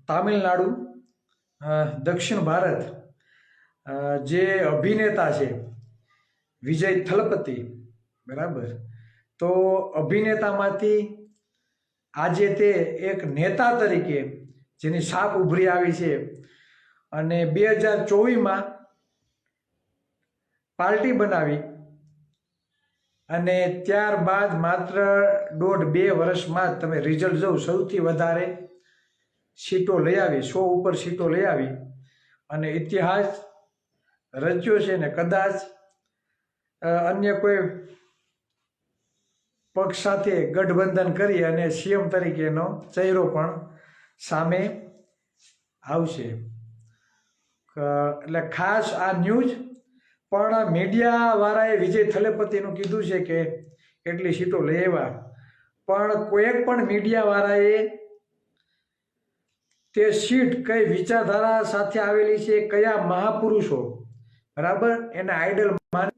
તામિલનાડુ દક્ષિણ ભારત જે અભિનેતા છે વિજય થલપતિ, બરાબર, તો અભિનેતામાંથી આજે તે એક નેતા તરીકે જેની છાપ ઉભરી આવી છે અને 2024માં પાર્ટી બનાવી અને ત્યારબાદ માત્ર 1.5-2 વર્ષમાં જ તમે રિઝલ્ટ જોઉં, સૌથી વધારે સીટો લઈ આવી, 100 ઉપર સીટો લઈ આવી અને ઇતિહાસ રચ્યો છે ને કદાચ અન્ય કોઈ પક્ષ સાથે ગઠબંધન કરી અને સીએમ તરીકેનો ચહેરો પણ સામે આવશે. એટલે ખાસ આ ન્યૂઝ પણ મીડિયાવાળાએ વિજય થલપતિનું કીધું છે કે એટલી સીટો લઈ આવ્યા, પણ કોઈ પણ મીડિયાવાળાએ તે સીટ કઈ વિચારધારા સાથે આવેલી છે, કયા મહાપુરુષો, બરાબર, એના આઈડલ માન